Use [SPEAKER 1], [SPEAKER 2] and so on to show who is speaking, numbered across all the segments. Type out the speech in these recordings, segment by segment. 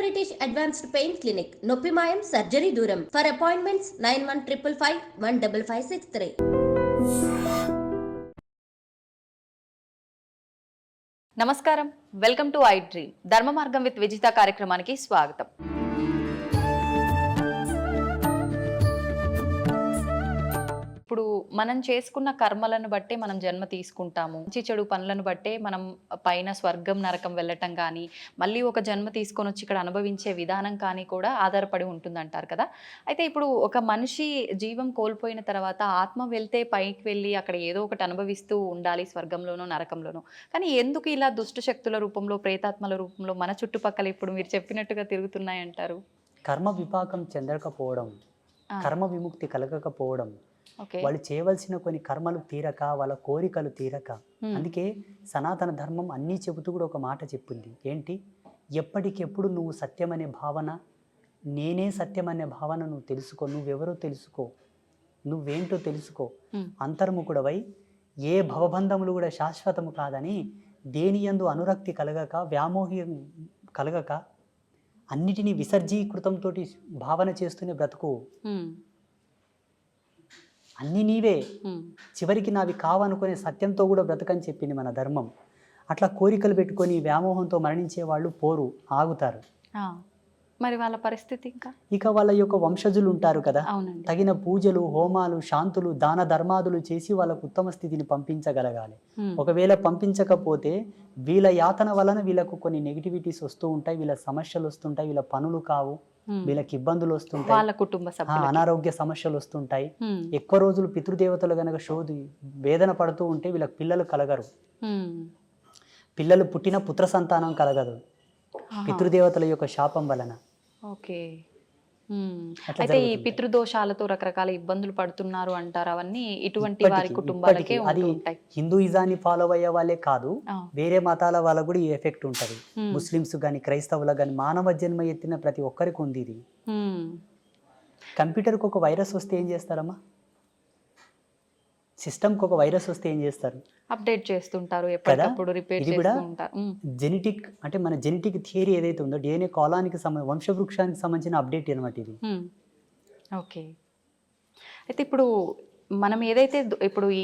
[SPEAKER 1] British advanced pain clinic, నొప్పి మాయం, surgery దూరం. For appointments 9155515563.
[SPEAKER 2] నమస్కారం, వెల్కమ్ టు ఐ డ్రీమ్. ధర్మ మార్గం విత్ విజిత కార్యక్రమానికి స్వాగతం. ఇప్పుడు మనం చేసుకున్న కర్మలను బట్టే మనం జన్మ తీసుకుంటాము. మంచి చెడు పనులను బట్టే మనం పైన స్వర్గం నరకం వెళ్ళటం కానీ, మళ్ళీ ఒక జన్మ తీసుకొని వచ్చి ఇక్కడ అనుభవించే విధానం కానీ కూడా ఆధారపడి ఉంటుందంటారు కదా. అయితే ఇప్పుడు ఒక మనిషి జీవం కోల్పోయిన తర్వాత ఆత్మ వెళ్తే పైకి వెళ్ళి అక్కడ ఏదో ఒకటి అనుభవిస్తూ ఉండాలి, స్వర్గంలోనో నరకంలోనో. కానీ ఎందుకు ఇలా దుష్ట శక్తుల రూపంలో, ప్రేతాత్మల రూపంలో మన చుట్టుపక్కల ఇప్పుడు మీరు చెప్పినట్టుగా తిరుగుతున్నాయంటారు?
[SPEAKER 3] కర్మ విపాకం చెందకపోవడం, కర్మ విముక్తి కలగకపోవడం,
[SPEAKER 2] ఓకే,
[SPEAKER 3] వాళ్ళు చేయవలసిన కొన్ని కర్మలు తీరక, వాళ్ళ కోరికలు తీరక. అందుకే సనాతన ధర్మం అన్నీ చెబుతూ కూడా ఒక మాట చెప్పింది. ఏంటి? ఎప్పటికెప్పుడు నువ్వు సత్యం అనే భావన, నేనే సత్యం అనే భావన నువ్వు తెలుసుకో. నువ్వెవరో తెలుసుకో, నువ్వేంటో తెలుసుకో. అంతర్ముఖుడవై ఏ భవబంధములు కూడా శాశ్వతము కాదని, దేని యందు అనురక్తి కలగక, వ్యామోహం కలగక, అన్నిటినీ విసర్జీకృతంతో భావన చేస్తూనే బ్రతుకు. అన్నీ నీవే, చివరికి నావి కావనుకునే సత్యంతో కూడా బ్రతకని చెప్పింది మన ధర్మం. అట్లా కోరికలు పెట్టుకొని వ్యామోహంతో మరణించే వాళ్ళు పోరు, ఆగుతారు.
[SPEAKER 2] మరి వాళ్ళ పరిస్థితి
[SPEAKER 3] ఇక వాళ్ళ యొక్క వంశజులు ఉంటారు కదా, తగిన పూజలు, హోమాలు, శాంతులు, దాన ధర్మాదులు చేసి వాళ్ళకు ఉత్తమ స్థితిని పంపించగలగాలి. ఒకవేళ పంపించకపోతే వీళ్ళ యాతన వలన వీళ్ళకు కొన్ని నెగిటివిటీస్ వస్తూ ఉంటాయి, వీళ్ళ సమస్యలు వస్తుంటాయి, వీళ్ళ పనులు కావు, వీళ్ళకి ఇబ్బందులు వస్తుంటాయి,
[SPEAKER 2] వాళ్ళ కుటుంబ సభ్యులు
[SPEAKER 3] అనారోగ్య సమస్యలు వస్తుంటాయి. ఎక్కువ రోజులు పితృదేవతలు గనక వేదన పడుతూ ఉంటే వీళ్ళకి పిల్లలు కలగరు. పిల్లలు పుట్టిన పుత్ర సంతానం కలగదు, పితృదేవతల యొక్క శాపం వలన.
[SPEAKER 2] ఓకే. అయితే ఈ పితృదోషాలతో రకరకాల ఇబ్బందులు పడుతున్నారు అంటారు. అవన్నీ ఇటువంటి వారి కుటుంబాలకే ఉంటాయి.
[SPEAKER 3] హిందూయిజాన్ని ఫాలో అయ్యే వాళ్ళే కాదు, వేరే మతాల వాళ్ళకు కూడా ఈ ఎఫెక్ట్ ఉంటది. ముస్లిమ్స్ గాని, క్రైస్తవులకు గాని, మానవ జన్మ ఎత్తిన ప్రతి ఒక్కరికి ఉంది ఇది. కంప్యూటర్కి ఒక వైరస్ వస్తే ఏం చేస్తారమ్మా? సిస్టమ్కి ఒక వైరస్ వస్తే ఏం చేస్తారు?
[SPEAKER 2] అప్డేట్ చేస్తుంటారు, ఎప్పటికప్పుడు రిపేర్ చేస్తుంటారు.
[SPEAKER 3] జెనెటిక్ అంటే మన జెనెటిక్ థియరీ ఏదైతే ఉందో, డిఎన్ఏ కాలానికి వంశవృక్షానికి సంబంధించిన అప్డేట్ అనమాట ఇది.
[SPEAKER 2] ఓకే. అయితే ఇప్పుడు మనం ఏదైతే ఇప్పుడు ఈ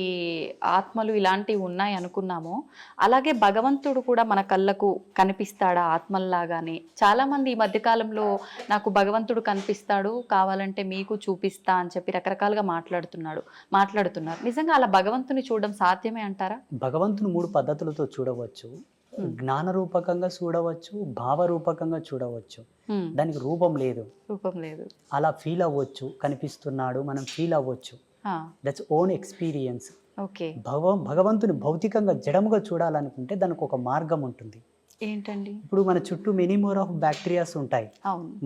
[SPEAKER 2] ఆత్మలు ఇలాంటివి ఉన్నాయి అనుకున్నామో, అలాగే భగవంతుడు కూడా మన కళ్ళకు కనిపిస్తాడా ఆత్మల్లాగానే? చాలామంది ఈ మధ్యకాలంలో నాకు భగవంతుడు కనిపిస్తాడు, కావాలంటే మీకు చూపిస్తా అని చెప్పి రకరకాలుగా మాట్లాడుతున్నారు. నిజంగా అలా భగవంతుని చూడడం సాధ్యమే అంటారా?
[SPEAKER 3] భగవంతుని 3 పద్ధతులతో చూడవచ్చు. జ్ఞాన రూపకంగా చూడవచ్చు, భావరూపకంగా చూడవచ్చు. దానికి రూపం లేదు. అలా ఫీల్ అవ్వచ్చు, కనిపిస్తున్నాడు, మనం ఫీల్ అవ్వచ్చు. That's own experience. భగవంతుని భౌతికంగా జడముగా చూడాలనుకుంటే దానికి ఒక మార్గం ఉంటుంది.
[SPEAKER 2] ఏంటండి?
[SPEAKER 3] ఇప్పుడు మన చుట్టూ మెనీ మోర్ ఆఫ్ బ్యాక్టీరియాస్ ఉంటాయి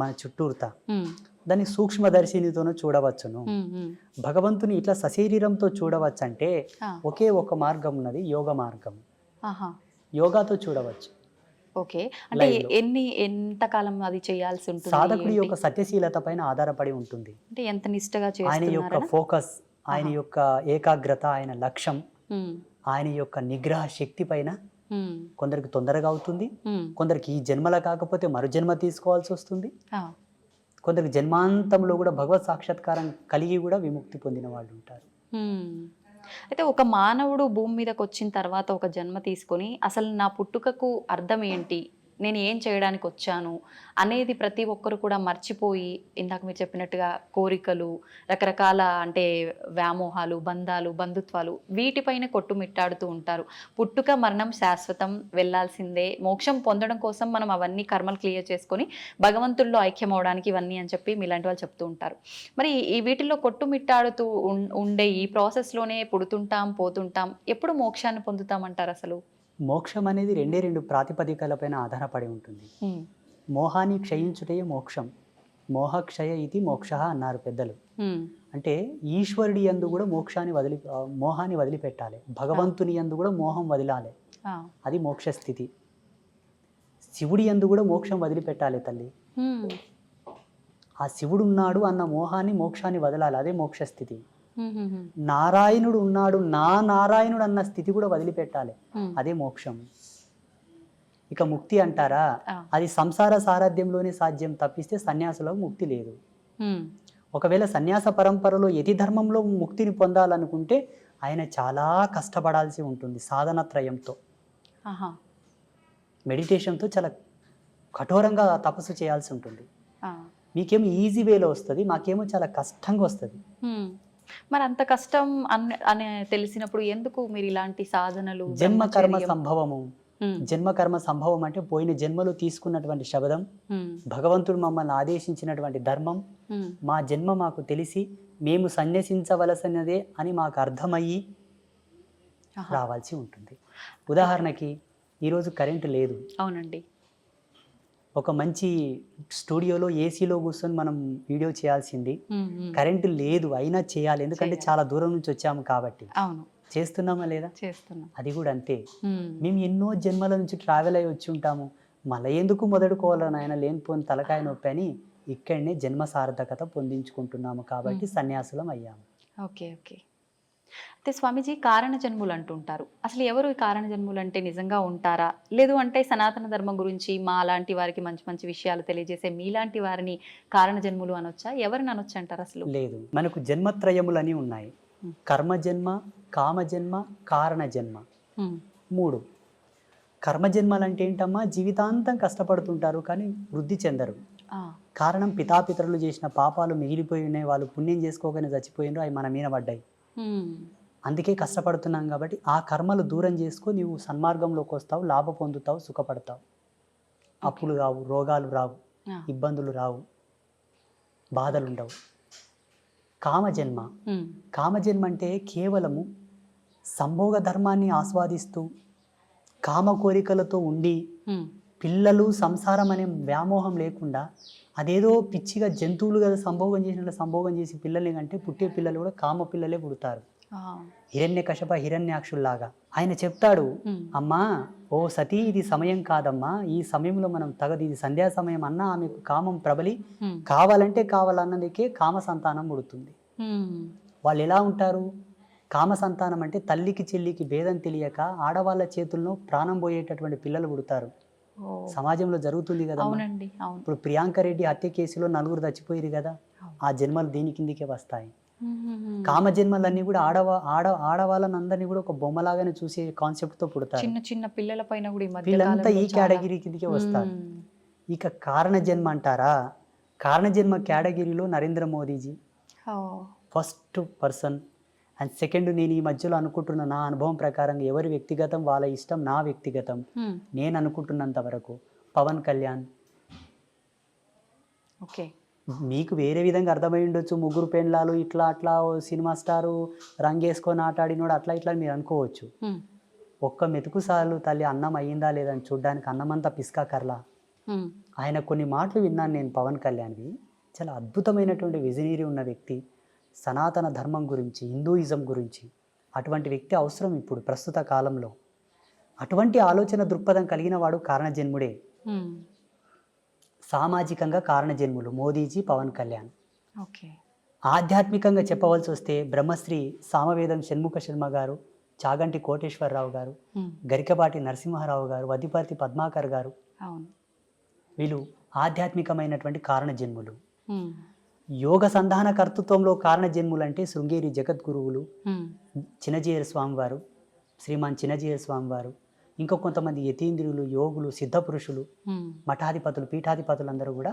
[SPEAKER 3] మన చుట్టూరుతా. దాన్ని సూక్ష్మదర్శినితోనూ చూడవచ్చును. భగవంతుని ఇట్లా సశరీరంతో చూడవచ్చు అంటే ఒకే ఒక మార్గం ఉన్నది, యోగ మార్గం. యోగాతో చూడవచ్చు.
[SPEAKER 2] ఓకే. అంటే ఎంతకాలం అది చేయాల్సి ఉంటుంది?
[SPEAKER 3] సాధకుడి యొక్క సత్యశీలత పైన ఆధారపడి ఉంటుంది.
[SPEAKER 2] అంటే ఎంత నిష్టగా
[SPEAKER 3] ఆయన యొక్క ఫోకస్, ఆయన యొక్క ఏకాగ్రత, ఆయన లక్ష్యం, ఆయన యొక్క నిగ్రహ శక్తి పైన కొందరికి తొందరగా అవుతుంది, కొందరికి ఈ జన్మల కాకపోతే మరు జన్మ తీసుకోవాల్సి వస్తుంది, కొందరికి జన్మాంతంలో కూడా భగవత్ సాక్షాత్కారం కలిగి కూడా విముక్తి పొందిన వాళ్ళు ఉంటారు.
[SPEAKER 2] అయితే ఒక మానవుడు భూమి మీదకి వచ్చిన తర్వాత ఒక జన్మ తీసుకొని అసలు నా పుట్టుకకు అర్థం ఏంటి, నేను ఏం చేయడానికి వచ్చాను అనేది ప్రతి ఒక్కరు కూడా మర్చిపోయి, ఇందాక మీరు చెప్పినట్టుగా కోరికలు, రకరకాల అంటే వ్యామోహాలు, బంధాలు, బంధుత్వాలు, వీటిపైన కొట్టుమిట్టాడుతూ ఉంటారు. పుట్టుక మరణం శాశ్వతం, వెళ్ళాల్సిందే, మోక్షం పొందడం కోసం మనం అవన్నీ కర్మలు క్లియర్ చేసుకొని భగవంతుల్లో ఐక్యం అవడానికి ఇవన్నీ అని చెప్పి మీలాంటి వాళ్ళు చెప్తూ ఉంటారు. మరి ఈ వీటిల్లో కొట్టుమిట్టాడుతూ ఉండే ఈ ప్రాసెస్లోనే పుడుతుంటాం, పోతుంటాం, ఎప్పుడు మోక్షాన్ని పొందుతామంటారు? అసలు
[SPEAKER 3] మోక్షం అనేది 2 ప్రాతిపదికలపైన ఆధారపడి ఉంటుంది. మోహాన్ని క్షయించుటే మోక్షం, మోహక్షయ ఇది మోక్ష అన్నారు పెద్దలు. అంటే ఈశ్వరుడి యందు కూడా మోహాన్ని వదిలిపెట్టాలి, భగవంతుని యందు కూడా మోహం వదిలాలి, అది మోక్ష స్థితి. శివుడి యందు కూడా మోక్షం వదిలిపెట్టాలి తల్లి. ఆ శివుడు ఉన్నాడు అన్న మోహాన్ని, మోక్షాన్ని వదలాలి, అదే మోక్ష స్థితి. నారాయణుడు ఉన్నాడు, నా నారాయణుడు అన్న స్థితి కూడా వదిలిపెట్టాలి, అదే మోక్షం. ఇక ముక్తి అంటారా,
[SPEAKER 2] ఆ.
[SPEAKER 3] అది సంసార సారథ్యంలోనే సాధ్యం తప్పిస్తే సన్యాసులకు ముక్తి లేదు.
[SPEAKER 2] ఉమ్.
[SPEAKER 3] ఒకవేళ సన్యాస పరంపరలో యతి ధర్మంలో ముక్తిని పొందాలనుకుంటే ఆయన చాలా కష్టపడాల్సి ఉంటుంది సాధనత్రయంతో,
[SPEAKER 2] ఆహా.
[SPEAKER 3] మెడిటేషన్తో చాలా కఠోరంగా తపస్సు చేయాల్సి ఉంటుంది.
[SPEAKER 2] ఆ.
[SPEAKER 3] మీకేమో ఈజీ వేలో వస్తుంది, మాకేమో చాలా కష్టంగా వస్తుంది.
[SPEAKER 2] ఉమ్. మరి అంత కష్టం అని తెలిసినప్పుడు ఎందుకు మీరు ఇలాంటి సాధనలు
[SPEAKER 3] జన్మ కర్మ
[SPEAKER 2] బ్రహ్మచర్యం?
[SPEAKER 3] సంభవము,
[SPEAKER 2] ఉమ్.
[SPEAKER 3] జన్మ కర్మ సంభవం అంటే పోయిన జన్మలో తీసుకున్నటువంటి శబదం,
[SPEAKER 2] ఉమ్.
[SPEAKER 3] భగవంతుడు మమ్మల్ని ఆదేశించినటువంటి ధర్మం,
[SPEAKER 2] ఉమ్.
[SPEAKER 3] మా జన్మ మాకు తెలిసి మేము సన్యసించవలసినదే అని మాకు అర్థమయ్యి
[SPEAKER 2] ఆహా.
[SPEAKER 3] రావాల్సి ఉంటుంది. ఉదాహరణకి ఈరోజు కరెంటు లేదు,
[SPEAKER 2] అవునండి.
[SPEAKER 3] ఒక మంచి స్టూడియోలో ఏసీలో కూర్చొని మనం వీడియో చేయాల్సింది,
[SPEAKER 2] ఉమ్. ఉమ్.
[SPEAKER 3] కరెంటు లేదు అయినా చేయాలి, ఎందుకంటే
[SPEAKER 2] చేయాలి.
[SPEAKER 3] చాలా దూరం నుంచి వచ్చాము కాబట్టి.
[SPEAKER 2] అవును,
[SPEAKER 3] చేస్తున్నామా లేదా?
[SPEAKER 2] చేస్తున్నాం.
[SPEAKER 3] అది కూడా అంతే.
[SPEAKER 2] ఉమ్.
[SPEAKER 3] మేము ఎన్నో జన్మల నుంచి ట్రావెల్ అయ్యి వచ్చి ఉంటాము, మళ్ళీ ఎందుకు మొదలుకోవాలని ఆయన లేనిపోని తలకాయ నొప్పి అని ఇక్కడనే జన్మ సార్థకత పొందించుకుంటున్నాము కాబట్టి సన్యాసులం అయ్యాము.
[SPEAKER 2] Okay, okay. అయితే స్వామీజీ కారణ జన్ములు అంటుంటారు. అసలు ఎవరు ఈ కారణ జన్ములు అంటే నిజంగా ఉంటారా? లేదు అంటే సనాతన ధర్మం గురించి మా లాంటి వారికి మంచి మంచి విషయాలు తెలియజేసే మీలాంటి వారిని కారణ జన్ములు అనొచ్చా? ఎవరిని అనొచ్చు అంటారు అసలు?
[SPEAKER 3] లేదు, మనకు జన్మత్రయములని ఉన్నాయి. కర్మజన్మ, కామజన్మ, కారణ జన్మ,
[SPEAKER 2] ఉమ్.
[SPEAKER 3] 3. కర్మజన్మలు అంటే ఏంటమ్మా, జీవితాంతం కష్టపడుతుంటారు కానీ వృద్ధి చెందరు.
[SPEAKER 2] ఆ.
[SPEAKER 3] కారణం పితాపితరులు చేసిన పాపాలు మిగిలిపోయి ఉన్నాయి, వాళ్ళు పుణ్యం చేసుకోగానే చచ్చిపోయినారు, అవి మన మీద పడ్డాయి.
[SPEAKER 2] ఉమ్.
[SPEAKER 3] అందుకే కష్టపడుతున్నాం కాబట్టి ఆ కర్మలు దూరం చేసుకో, నీవు సన్మార్గంలోకి వస్తావు, లాభ పొందుతావు, సుఖపడతావు. అప్పులు రావు, రోగాలు రావు,
[SPEAKER 2] ఆ.
[SPEAKER 3] ఇబ్బందులు రావు, బాధలు ఉండవు. కామజన్మ,
[SPEAKER 2] ఉమ్.
[SPEAKER 3] కామజన్మ అంటే కేవలము సంభోగ ధర్మాన్ని ఆస్వాదిస్తూ కామ కోరికలతో ఉండి
[SPEAKER 2] ఉమ్.
[SPEAKER 3] పిల్లలు సంసారం అనే వ్యామోహం లేకుండా అదేదో పిచ్చిగా జంతువులు కదా సంభోగం చేసినట్లు సంభోగం చేసి పిల్లల్ని కంటే పుట్టే పిల్లలు కూడా కామ పిల్లలే పుడతారు.
[SPEAKER 2] ఆ.
[SPEAKER 3] హిరణ్యకశప హిరణ్యాక్షుల్లాగా. ఆయన చెప్తాడు,
[SPEAKER 2] ఉమ్.
[SPEAKER 3] అమ్మా ఓ సతీ, ఇది సమయం కాదమ్మా, ఈ సమయంలో మనం తగదు, ఇది సంధ్యా సమయం అన్నా ఆమెకు కామం ప్రబలి
[SPEAKER 2] ఉమ్.
[SPEAKER 3] కావాలంటే కావాలన్నదికే కామ సంతానం పుడుతుంది.
[SPEAKER 2] ఉమ్.
[SPEAKER 3] వాళ్ళు ఎలా ఉంటారు? కామ సంతానం అంటే తల్లికి చెల్లికి భేదం తెలియక ఆడవాళ్ళ చేతుల్లో ప్రాణం పోయేటటువంటి పిల్లలు పుడతారు.
[SPEAKER 2] ఓ.
[SPEAKER 3] సమాజంలో జరుగుతుంది కదా.
[SPEAKER 2] అవునండి, అవును.
[SPEAKER 3] ఇప్పుడు ప్రియాంక రెడ్డి హత్య కేసులో 4 చచ్చిపోయారు కదా, ఆ జన్మలు దీని కిందికే వస్తాయి.
[SPEAKER 2] ఉమ్.
[SPEAKER 3] కామ జన్మలన్నీ కూడా ఆడవాళ్ళని అందరినీ కూడా ఒక బొమ్మలాగానే చూసే కాన్సెప్ట్తో పుడతారు.
[SPEAKER 2] చిన్న చిన్న పిల్లల పైన కూడా ఈ మధ్య
[SPEAKER 3] వీళ్ళంతా
[SPEAKER 2] కాలంలో
[SPEAKER 3] ఈ
[SPEAKER 2] చాలా-
[SPEAKER 3] కేటగిరీ కిందికే వస్తారు.
[SPEAKER 2] ఉమ్.
[SPEAKER 3] ఇక కారణ జన్మ అంటారా, కారణ జన్మ కేటగిరీలో నరేంద్ర మోదీజీ
[SPEAKER 2] ఓ.
[SPEAKER 3] First person. అండ్ సెకండ్, నేను ఈ మధ్యలో అనుకుంటున్న నా అనుభవం ప్రకారం ఎవరి వ్యక్తిగతం వాళ్ళ ఇష్టం, నా వ్యక్తిగతం
[SPEAKER 2] ఉమ్.
[SPEAKER 3] నేను అనుకుంటున్నంత వరకు పవన్ కళ్యాణ్.
[SPEAKER 2] ఓకే.
[SPEAKER 3] మీకు వేరే విధంగా అర్థమై ఉండొచ్చు, 3 పెండ్లాలు ఇట్లా అట్లా, ఓ సినిమా స్టారు రంగేసుకొని ఆటాడినోడు అట్లా ఇట్లా మీరు అనుకోవచ్చు.
[SPEAKER 2] ఉమ్.
[SPEAKER 3] ఒక్క మెతుకు సార్లు తల్లి అన్నం అయ్యిందా లేదని చూడ్డానికి అన్నమంతా పిస్కా కర్లా.
[SPEAKER 2] ఉమ్.
[SPEAKER 3] ఆయన కొన్ని మాటలు విన్నాను నేను పవన్ కళ్యాణ్వి, చాలా అద్భుతమైనటువంటి విజనరీ ఉన్న వ్యక్తి, సనాతన ధర్మం గురించి, హిందూయిజం గురించి. అటువంటి వ్యక్తి అవసరం ఇప్పుడు ప్రస్తుత కాలంలో. అటువంటి ఆలోచన దృక్పథం కలిగిన వాడు కారణజన్ముడే.
[SPEAKER 2] ఉమ్.
[SPEAKER 3] సామాజికంగా కారణజన్ములు మోదీజీ, పవన్ కళ్యాణ్.
[SPEAKER 2] ఓకే.
[SPEAKER 3] ఆధ్యాత్మికంగా చెప్పవలసి వస్తే బ్రహ్మశ్రీ సామవేదం షణ్ముఖ శర్మ గారు, చాగంటి కోటేశ్వరరావు గారు,
[SPEAKER 2] ఉమ్.
[SPEAKER 3] గరికపాటి నరసింహారావు గారు, వదిపర్తి పద్మాకర్ గారు,
[SPEAKER 2] అవును.
[SPEAKER 3] వీళ్ళు ఆధ్యాత్మికమైనటువంటి కారణజన్ములు.
[SPEAKER 2] ఉమ్.
[SPEAKER 3] యోగ సంధాన కర్తృత్వంలో కారణజన్ములు అంటే శృంగేరి జగద్గురువులు,
[SPEAKER 2] ఉమ్.
[SPEAKER 3] చిన్నజీయర్ స్వామివారు, శ్రీమాన్ చిన్నజీయర్ స్వామివారు, ఇంకా కొంతమంది యతీంద్రులు, యోగులు, సిద్ధపురుషులు,
[SPEAKER 2] ఉమ్.
[SPEAKER 3] మఠాధిపతులు, పీఠాధిపతులు అందరూ కూడా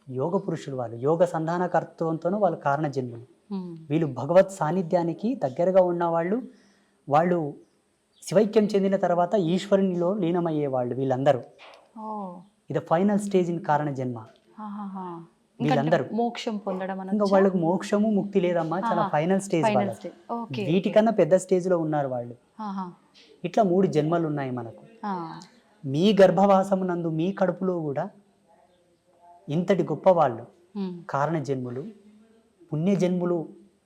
[SPEAKER 3] యోగ పురుషులు. వాళ్ళు యోగ సంధాన కర్తృత్వంతోనూ వాళ్ళు కారణజన్ములు.
[SPEAKER 2] ఉమ్.
[SPEAKER 3] వీళ్ళు భగవత్ సాన్నిధ్యానికి దగ్గరగా ఉన్నవాళ్ళు. వాళ్ళు శివైక్యం చెందిన తర్వాత ఈశ్వరునిలో లీనమయ్యేవాళ్ళు వీళ్ళందరూ.
[SPEAKER 2] ఓ.
[SPEAKER 3] ఇది ఫైనల్ స్టేజ్ ఇన్ కారణ జన్మ.
[SPEAKER 2] ఆహాహా.
[SPEAKER 3] వీళ్ళందరూ
[SPEAKER 2] మోక్షం పొందడం
[SPEAKER 3] ఇంకా
[SPEAKER 2] అనొచ్చా?
[SPEAKER 3] వాళ్ళకు మోక్షము ముక్తి లేదమ్మా, చాలా ఫైనల్ స్టేజ్
[SPEAKER 2] ఫైనల్
[SPEAKER 3] వాళ్ళకి.
[SPEAKER 2] స్టేజ్. ఓకే.
[SPEAKER 3] వీటికన్నా పెద్ద స్టేజ్లో ఉన్నారు వాళ్ళు.
[SPEAKER 2] ఆహా.
[SPEAKER 3] ఇట్లా 3 జన్మలు ఉన్నాయి మనకు.
[SPEAKER 2] ఆ.
[SPEAKER 3] మీ గర్భవాసమునందు మీ కడుపులో కూడా ఇంతటి గొప్పవాళ్ళు
[SPEAKER 2] ఉమ్.
[SPEAKER 3] కారణ జన్ములు, పుణ్యజన్ములు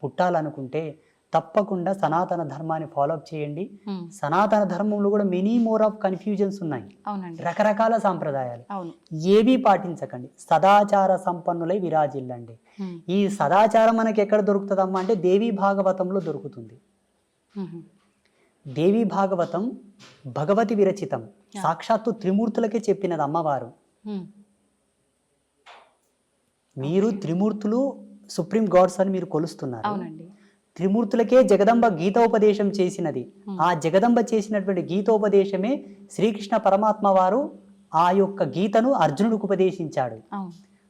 [SPEAKER 3] పుట్టాలనుకుంటే తప్పకుండా సనాతన ధర్మాన్ని ఫాలోఅప్ చేయండి.
[SPEAKER 2] ఉమ్.
[SPEAKER 3] సనాతన ధర్మంలో కూడా మెనీ మోర్ ఆఫ్ కన్ఫ్యూజన్స్ ఉన్నాయి,
[SPEAKER 2] అవునండి,
[SPEAKER 3] రకరకాల సాంప్రదాయాలు.
[SPEAKER 2] అవును.
[SPEAKER 3] ఏవి పాటించకండి, సదాచార సంపన్నులై విరాజిల్లండి.
[SPEAKER 2] ఉమ్.
[SPEAKER 3] ఈ సదాచారం మనకి ఎక్కడ దొరుకుతుందమ్మా అంటే దేవీ భాగవతంలో దొరుకుతుంది.
[SPEAKER 2] ఉమ్.
[SPEAKER 3] దేవి భాగవతం భగవతి విరచితం. సాక్షాత్తు త్రిమూర్తులకే చెప్పినది అమ్మవారు. మీరు త్రిమూర్తులు సుప్రీం గాడ్స్ అని మీరు కొలుస్తున్నారు.
[SPEAKER 2] అవునండి.
[SPEAKER 3] త్రిమూర్తులకే జగదంబ గీతోపదేశం చేసినది. ఆ జగదంబ చేసినటువంటి గీతోపదేశమే శ్రీకృష్ణ పరమాత్మ వారు ఆ యొక్క గీతను అర్జునుడికి ఉపదేశించాడు.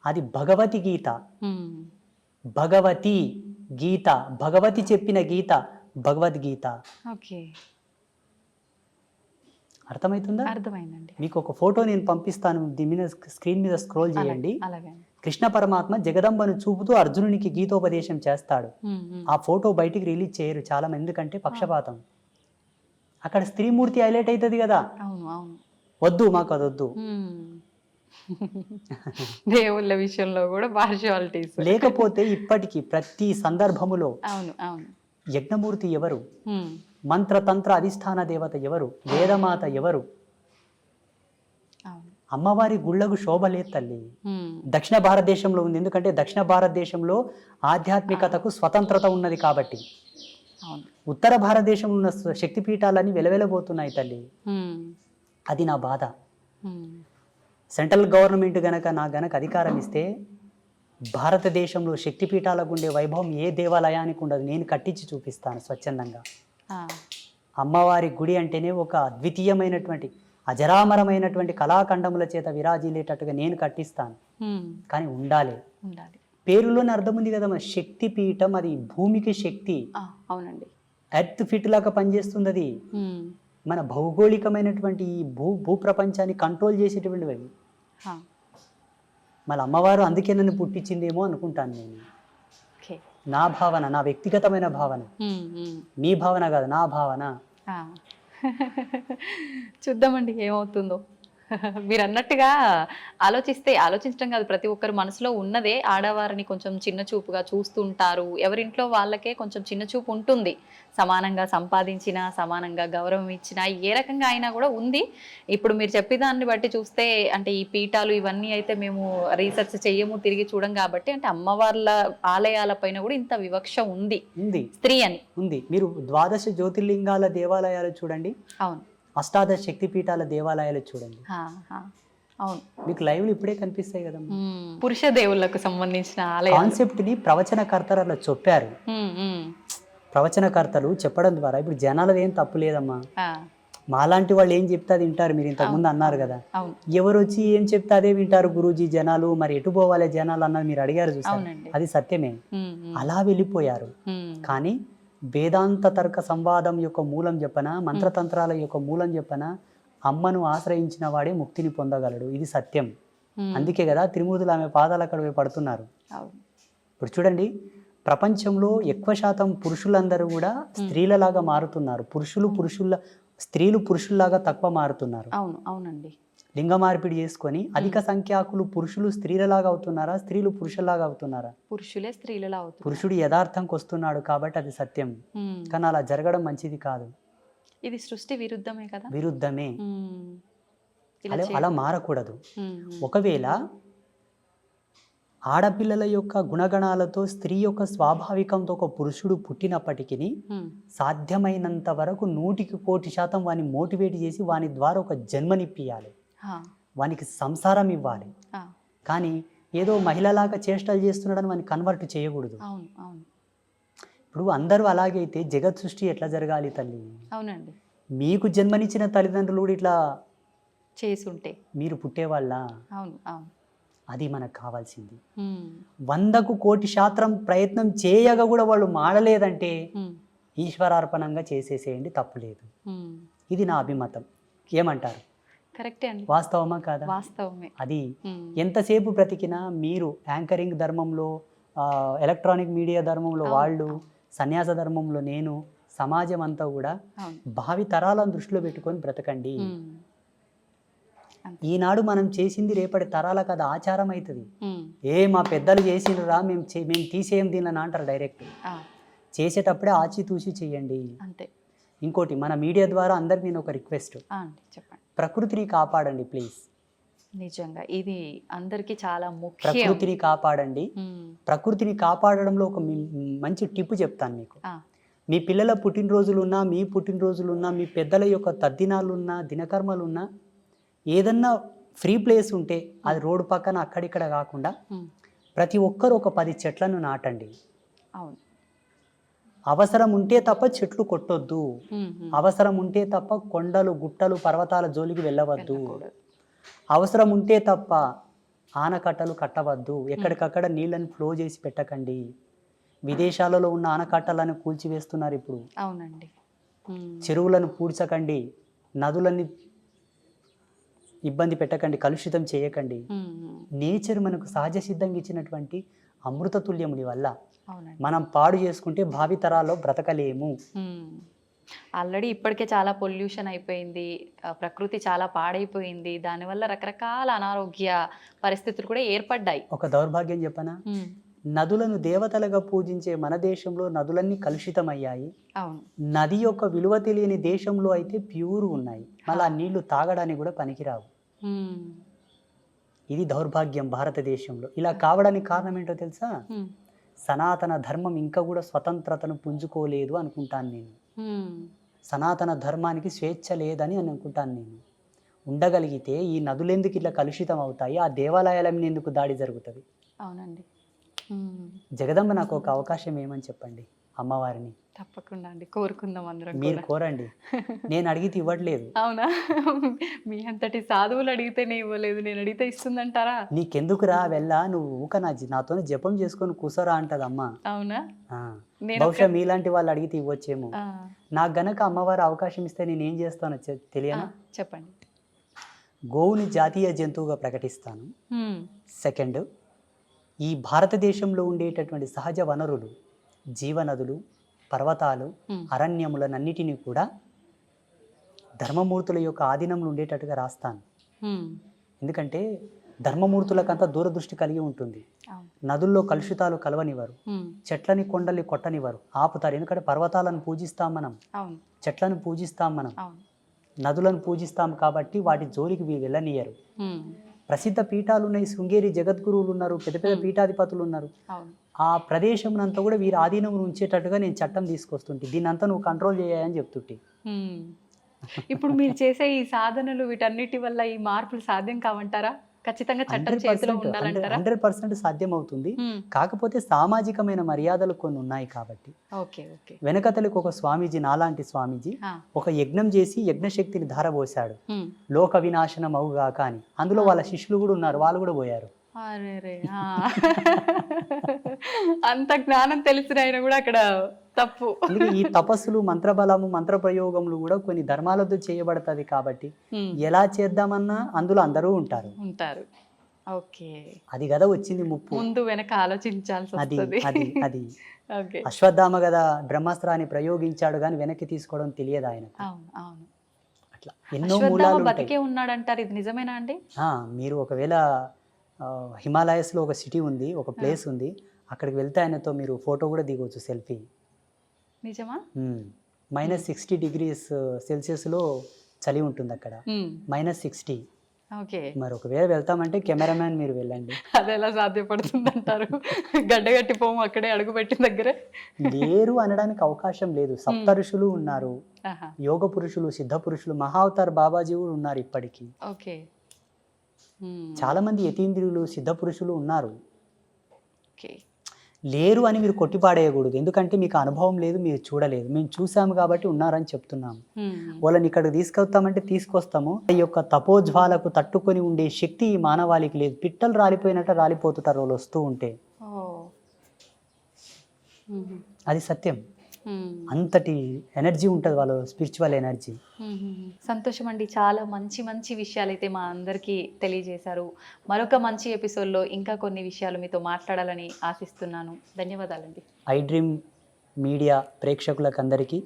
[SPEAKER 3] అది భగవతి గీత. భగవతి గీత, భగవతి చెప్పిన గీత భగవద్గీత.
[SPEAKER 2] ఓకే,
[SPEAKER 3] అర్థమవుతుందా?
[SPEAKER 2] అర్థమైందండి.
[SPEAKER 3] మీకు ఒక ఫోటో నేను పంపిస్తాను, దీని మీద స్క్రీన్ మీద స్క్రోల్ చేయండి.
[SPEAKER 2] అలాగే
[SPEAKER 3] కృష్ణ పరమాత్మ జగదంబను చూపుతూ అర్జునునికి గీతోపదేశం చేస్తాడు. ఆ ఫోటో బయటికి రిలీజ్ చేయరు చాలా మంది, ఎందుకంటే పక్షపాతం. అక్కడ స్త్రీమూర్తి హైలైట్ అవుతుంది కదా.
[SPEAKER 2] అవును అవును.
[SPEAKER 3] వద్దు, మాకు అది వద్దు.
[SPEAKER 2] దేవుళ్ళ విషయంలో కూడా పార్షియాలిటీస్.
[SPEAKER 3] లేకపోతే ఇప్పటికీ ప్రతి సందర్భములో
[SPEAKER 2] అవును అవును.
[SPEAKER 3] యజ్ఞమూర్తి ఎవరు, మంత్రతంత్ర అధిష్టాన దేవత ఎవరు, వేదమాత ఎవరు? అమ్మవారి గుళ్ళకు శోభ లేదు తల్లి. దక్షిణ భారతదేశంలో ఉంది, ఎందుకంటే దక్షిణ భారతదేశంలో ఆధ్యాత్మికతకు స్వతంత్రత ఉన్నది కాబట్టి. ఉత్తర భారతదేశంలో ఉన్న శక్తిపీఠాలన్నీ వెలవెలబోతున్నాయి తల్లి. అది నా బాధ. సెంట్రల్ గవర్నమెంట్ గనక అధికారం ఇస్తే భారతదేశంలో శక్తిపీఠాలకు ఉండే వైభవం ఏ దేవాలయానికి ఉండదు. నేను కట్టించి చూపిస్తాను స్వచ్ఛందంగా. అమ్మవారి గుడి అంటేనే ఒక అద్వితీయమైనటువంటి అజరామరమైనటువంటి కళాఖండముల చేత విరాజిల్లేటట్టుగా నేను కట్టిస్తాను. కానీ ఉండాలి. పేరులోనే అర్థం ఉంది కదా, శక్తి పీఠం, అది భూమికి శక్తి.
[SPEAKER 2] అవునండి.
[SPEAKER 3] ఎర్త్ ఫిట్ లాగా పనిచేస్తుంది అది. మన భౌగోళికమైనటువంటి ఈ భూప్రపంచాన్ని కంట్రోల్ చేసేటువంటివి. మళ్ళీ అమ్మవారు అందుకే నన్ను పుట్టించిందేమో అనుకుంటాను నేను. నా భావన, నా వ్యక్తిగతమైన భావన, మీ భావన కాదు, నా భావన.
[SPEAKER 2] చూద్దామండి ఏమవుతుందో. మీరు అన్నట్టుగా ఆలోచించడం కాదు, ప్రతి ఒక్కరు మనసులో ఉన్నదే. ఆడవారిని కొంచెం చిన్న చూపుగా చూస్తుంటారు. ఎవరింట్లో వాళ్ళకే కొంచెం చిన్న చూపు ఉంటుంది. సమానంగా సంపాదించినా, సమానంగా గౌరవం ఇచ్చినా, ఏ రకంగా అయినా కూడా ఉంది. ఇప్పుడు మీరు చెప్పేదాన్ని బట్టి చూస్తే, అంటే ఈ పీఠాలు ఇవన్నీ అయితే మేము రీసెర్చ్ చెయ్యము, తిరిగి చూడం కాబట్టి, అంటే అమ్మవార్ల ఆలయాల పైన కూడా ఇంత వివక్ష ఉంది స్త్రీ అని
[SPEAKER 3] ఉంది. మీరు ద్వాదశ జ్యోతిర్లింగాల దేవాలయాలు చూడండి.
[SPEAKER 2] అవును.
[SPEAKER 3] అష్టాదశ శక్తి పీఠాల దేవాలయాలు చూడండి.
[SPEAKER 2] అవును,
[SPEAKER 3] మీకు లైవ్లు ఇప్పుడే కనిపిస్తాయి కదా.
[SPEAKER 2] పురుష దేవుళ్ళకు సంబంధించిన
[SPEAKER 3] కాన్సెప్ట్ ని ప్రవచనకర్తలు అలా చెప్పారు. ప్రవచనకర్తలు చెప్పడం ద్వారా ఇప్పుడు జనాలది ఏం తప్పు లేదమ్మా. మాలాంటి వాళ్ళు ఏం చెప్తే అది వింటారు. మీరు ఇంతకుముందు అన్నారు కదా, ఎవరు వచ్చి ఏం చెప్తే అదే వింటారు గురూజీ జనాలు, మరి ఎటు పోవాలి జనాలు అన్నది మీరు అడిగారు చూసారు. అది సత్యమే. అలా వెళ్ళిపోయారు. కానీ వేదాంత తర్క సంవాదం యొక్క మూలం చెప్పన, మంత్రతంత్రాల యొక్క మూలం చెప్పన, అమ్మను ఆశ్రయించిన వాడే ముక్తిని పొందగలడు. ఇది సత్యం. అందుకే కదా త్రిమూర్తులు ఆమె పాదాల అక్కడ పడుతున్నారు. ఇప్పుడు చూడండి, ప్రపంచంలో ఎక్కువ శాతం పురుషులందరూ కూడా స్త్రీలలాగా మారుతున్నారు. స్త్రీలు పురుషుల్లాగా తక్కువ మారుతున్నారు.
[SPEAKER 2] అవును అవునండి.
[SPEAKER 3] లింగ మార్పిడి చేసుకొని అధిక సంఖ్యాకులు పురుషులు స్త్రీలలాగా అవుతున్నారా, స్త్రీలు పురుషుల్లాగా అవుతున్నారా?
[SPEAKER 2] పురుషులే స్త్రీలలా అవుతున్నారు.
[SPEAKER 3] పురుషుడు యథార్థంకి వస్తున్నాడు కాబట్టి అది సత్యం. కానీ అలా జరగడం మంచిది కాదు.
[SPEAKER 2] ఇది సృష్టి విరుద్ధమే కదా.
[SPEAKER 3] విరుద్ధమే. అలా మారకూడదు. ఒకవేళ ఆడపిల్లల యొక్క గుణగణాలతో స్త్రీ యొక్క స్వాభావికంతో ఒక పురుషుడు పుట్టినప్పటికీ సాధ్యమైనంత వరకు 100% వాని మోటివేట్ చేసి వాని ద్వారా ఒక జన్మనిప్పియాలి, వానికి సంసారం ఇవ్వాలి. కానీ ఏదో మహిళలాగా చేష్టలు చేస్తున్నాడని వాని కన్వర్ట్ చేయకూడదు. ఇప్పుడు అందరూ అలాగే అయితే జగత్ సృష్టి ఎట్లా జరగాలి తల్లి? అవునండి. మీకు జన్మనిచ్చిన తల్లిదండ్రులు కూడా ఇట్లా
[SPEAKER 2] చేసుంటే మీరు
[SPEAKER 3] పుట్టేవాళ్ళ?
[SPEAKER 2] అవును అవును.
[SPEAKER 3] అది మనకు కావాల్సింది. 100% ప్రయత్నం చేయగా కూడా వాళ్ళు మాడలేదంటే ఈశ్వరార్పణంగా చేసేసేయండి, తప్పులేదు. ఇది నా అభిమతం. ఏమంటారు?
[SPEAKER 2] కరెక్టే అండి.
[SPEAKER 3] వాస్తవమా కాదా?
[SPEAKER 2] వాస్తవమే.
[SPEAKER 3] అది ఎంతసేపు బ్రతికినా మీరు యాంకరింగ్ ధర్మంలో, ఎలక్ట్రానిక్ మీడియా ధర్మంలో వాళ్ళు, సన్యాస ధర్మంలో నేను, సమాజం అంతా కూడా భావి తరాలను దృష్టిలో పెట్టుకొని బ్రతకండి. ఈనాడు మనం చేసింది రేపటి తరాలకు అది ఆచారం అవుతుంది. మా పెద్దలు చేసిండ్రా మేము తీసేయం దీనిని అంటారు డైరెక్ట్. చేసేటప్పుడే ఆచితూచి చెయ్యండి. అంతే. ఇంకోటి, మన మీడియా ద్వారా అందరికి నేను ఒక రిక్వెస్ట్, చెప్పండి, ప్రకృతిని కాపాడండి ప్లీజ్.
[SPEAKER 2] నిజంగా ఇది అందరికీ చాలా ముఖ్యం.
[SPEAKER 3] ప్రకృతిని కాపాడండి. ప్రకృతిని కాపాడడంలో ఒక మంచి టిప్ చెప్తాను మీకు. మీ పిల్లల పుట్టినరోజులున్నా, మీ పుట్టినరోజులున్నా, మీ పెద్దల యొక్క తద్దినాలున్నా, దినకర్మలున్నా, ఏదన్నా ఫ్రీ ప్లేస్ ఉంటే అది రోడ్డు పక్కన అక్కడిక్కడ కాకుండా ప్రతి ఒక్కరు ఒక 10 చెట్లను నాటండి.
[SPEAKER 2] అవును.
[SPEAKER 3] అవసరం ఉంటే తప్ప చెట్లు కొట్టొద్దు. అవసరం ఉంటే తప్ప కొండలు, గుట్టలు, పర్వతాల జోలికి వెళ్ళవద్దు. అవసరం ఉంటే తప్ప ఆనకట్టలు కట్టవద్దు. ఎక్కడికక్కడ నీళ్ళని ఫ్లో చేసి పెట్టకండి. విదేశాలలో ఉన్న ఆనకట్టలను కూల్చివేస్తున్నారు ఇప్పుడు.
[SPEAKER 2] అవునండి.
[SPEAKER 3] చెరువులను పూడ్చకండి, నదులని ఇబ్బంది పెట్టకండి, కలుషితం చేయకండి. నేచర్ మనకు సహజ సిద్ధంగా ఇచ్చినటువంటి అమృత తుల్యముని వల్ల మనం పాడు చేసుకుంటే భావితరాల్లో బ్రతకలేము.
[SPEAKER 2] ఆల్రెడీ ఇప్పటికే చాలా పొల్యూషన్ అయిపోయింది, ప్రకృతి చాలా పాడైపోయింది, దానివల్ల రకరకాల అనారోగ్య పరిస్థితులు కూడా ఏర్పడ్డాయి.
[SPEAKER 3] ఒక దౌర్భాగ్యం చెప్పనా, నదులను దేవతలుగా పూజించే మన దేశంలో నదులన్నీ కలుషితమయ్యాయి. నది యొక్క విలువ తెలియని దేశంలో అయితే ప్యూర్ ఉన్నాయి, మళ్ళీ ఆ నీళ్లు తాగడానికి కూడా పనికిరావు. ఇది దౌర్భాగ్యం భారతదేశంలో. ఇలా కావడానికి కారణం ఏంటో తెలుసా, సనాతన ధర్మం ఇంకా కూడా స్వతంత్రతను పుంజుకోలేదు అనుకుంటాను నేను. సనాతన ధర్మానికి స్వేచ్ఛ లేదని అనుకుంటాను నేను. ఉండగలిగితే ఈ నదులెందుకు ఇట్లా కలుషితం అవుతాయి, ఆ దేవాలయాల మీద ఎందుకు దాడి జరుగుతుంది?
[SPEAKER 2] అవునండి.
[SPEAKER 3] జగదంబ నాకు ఒక అవకాశం ఏమని చెప్పండి, అమ్మవారిని.
[SPEAKER 2] తప్పకుండా అండి, కోరుకుందాం అందరం.
[SPEAKER 3] మీరు కోరండి, నేను అడిగితే ఇవ్వట్లేదు.
[SPEAKER 2] అవునా? మీ అంతటి సాధువులు అడిగితేనే ఇవ్వలేదు, నేను అడిగితే ఇస్తుందంటారా?
[SPEAKER 3] నీకెందుకురా వెళ్ళా, నువ్వు ఊక నాతో జపం చేసుకొని కూసరా అంటది అమ్మ.
[SPEAKER 2] అవునా?
[SPEAKER 3] బహుశా మీలాంటి వాళ్ళు అడిగితే ఇవ్వచ్చేమో. నాకు గనక అమ్మవారు అవకాశం ఇస్తే నేను ఏం చేస్తానో తెలియనా?
[SPEAKER 2] చెప్పండి.
[SPEAKER 3] గోవుని జాతీయ జంతువుగా ప్రకటిస్తాను. సెకండ్, ఈ భారతదేశంలో ఉండేటటువంటి సహజ వనరులు, జీవనదులు, పర్వతాలు, అరణ్యములనన్నిటినీ కూడా ధర్మమూర్తుల యొక్క ఆధీనంలో ఉండేటట్టుగా రాస్తాను. ఎందుకంటే ధర్మమూర్తులకంతా దూరదృష్టి కలిగి ఉంటుంది. నదుల్లో కలుషితాలు కలవనివ్వరు, చెట్లని కొండల్ని కొట్టనివ్వరు, ఆపుతారు. ఎందుకంటే పర్వతాలను పూజిస్తాం మనం, చెట్లను పూజిస్తాం మనం, నదులను పూజిస్తాం కాబట్టి వాటి జోలికి వెళ్ళనియరు. ప్రసిద్ధ పీఠాలు ఉన్నాయి, శృంగేరి జగద్గురువులు ఉన్నారు, పెద్ద పెద్ద పీఠాధిపతులు ఉన్నారు. ఆ ప్రదేశం అంతా కూడా వీరి ఆధీనం ఉంచేటట్టుగా నేను చట్టం తీసుకొస్తుంటే, దీన్ని అంతా నువ్వు కంట్రోల్ చేయాలని చెప్తుంటే.
[SPEAKER 2] ఇప్పుడు మీరు చేసే ఈ సాధనలు వీటన్నిటి వల్ల ఈ మార్పులు సాధ్యం కావంటారా? ఖచ్చితంగా చట్టం చేతిలో ఉండాలంటారా?
[SPEAKER 3] 100% సాధ్యం అవుతుంది. కాకపోతే సామాజికమైన మర్యాదలు కొన్ని ఉన్నాయి కాబట్టి. వెనకతలకు ఒక స్వామీజీ, నాలాంటి స్వామీజీ ఒక యజ్ఞం చేసి యజ్ఞశక్తిని ధారపోశాడు, లోక వినాశనం అవుగాక అని. అందులో వాళ్ళ శిష్యులు కూడా ఉన్నారు, వాళ్ళు కూడా పోయారు.
[SPEAKER 2] అంత జ్ఞానం తెలిసిన ఆయన కూడా అక్కడ తప్పు.
[SPEAKER 3] ఈ తపస్సులు, మంత్రబలము, మంత్ర ప్రయోగములు కూడా కొన్ని ధర్మాలతో చేయబడతాయి కాబట్టి ఎలా చేద్దామన్నా అందులో అందరూ ఉంటారు. అది కదా వచ్చింది ముప్పు, ముందు వెనక ఆలోచించాల్సి. అది అశ్వత్థామ కదా బ్రహ్మాస్త్రాన్ని ప్రయోగించాడు కానీ వెనక్కి తీసుకోవడం తెలియదు ఆయన. అట్లా ఎన్నో మూలాలు బతికే ఉన్నాడంటారు. ఇది నిజమేనా అండి? మీరు ఒకవేళ హిమాలయస్లో ఒక సిటీ ఉంది, ఒక ప్లేస్ ఉంది, అక్కడికి వెళ్తే ఆయనతో మీరు ఫోటో కూడా దిగవచ్చు, సెల్ఫీ. నిజమా? -60 degrees సెల్సియస్లో చలి ఉంటుంది అక్కడ, -60. మరి ఒకవేళ వెళ్తామంటే కెమెరామ్యాన్ మీరు వెళ్ళండి. అది ఎలా సాధ్యపడుతుంది అంటారు? గడ్డగట్టి పోము అక్కడే అడుగు పెట్టిన దగ్గర లేరు అనడానికి అవకాశం లేదు. సప్త ఋషులు ఉన్నారు, యోగ పురుషులు, సిద్ధ పురుషులు, మహావతార్ బాబాజీ కూడా ఉన్నారు ఇప్పటికీ. చాలా మంది యతీంద్రియులు, సిద్ధ పురుషులు ఉన్నారు. లేరు అని మీరు కొట్టిపాడేయకూడదు, ఎందుకంటే మీకు అనుభవం లేదు, మీరు చూడలేదు. మేము చూసాము కాబట్టి ఉన్నారని చెప్తున్నాము. వాళ్ళని ఇక్కడికి తీసుకొస్తామంటే తీసుకొస్తాము. ఈ యొక్క తపోజ్వాలకు తట్టుకొని ఉండే శక్తి ఈ మానవాళికి లేదు. పిట్టలు రాలిపోయినట్టు రాలిపోతుంటారు వాళ్ళు వస్తూ ఉంటే. అది సత్యం. అంతటి ఎనర్జీ ఉంటుంది వాళ్ళ స్పిరిచువల్ ఎనర్జీ.
[SPEAKER 2] సంతోషం అండి, చాలా మంచి మంచి విషయాలు అయితే మా అందరికీ తెలియజేశారు. మరొక మంచి ఎపిసోడ్లో ఇంకా కొన్ని విషయాలు మీతో మాట్లాడాలని ఆశిస్తున్నాను. ధన్యవాదాలండి.
[SPEAKER 3] ఐ డ్రీమ్ మీడియా ప్రేక్షకులకు అందరికీ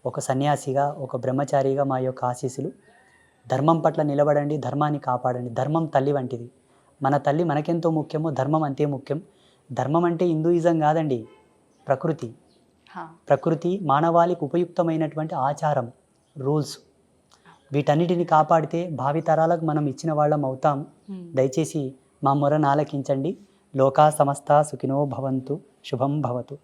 [SPEAKER 3] ఒక సన్యాసిగా, ఒక బ్రహ్మచారిగా మా యొక్క ఆశీస్సులు. ధర్మం పట్ల నిలబడండి, ధర్మాన్ని కాపాడండి. ధర్మం తల్లి వంటిది. మన తల్లి మనకెంతో ముఖ్యమో ధర్మం అంతే ముఖ్యం. ధర్మం అంటే హిందూయిజం కాదండి, ప్రకృతి. ప్రకృతి మానవాళికి ఉపయుక్తమైనటువంటి ఆచారం, రూల్స్, వీటన్నిటిని కాపాడితే భావితరాలకు మనం ఇచ్చిన వాళ్ళం అవుతాం. దయచేసి మా మొరను ఆలకించండి. లోకా సమస్త సుఖినో భవంతు. శుభం భవతు.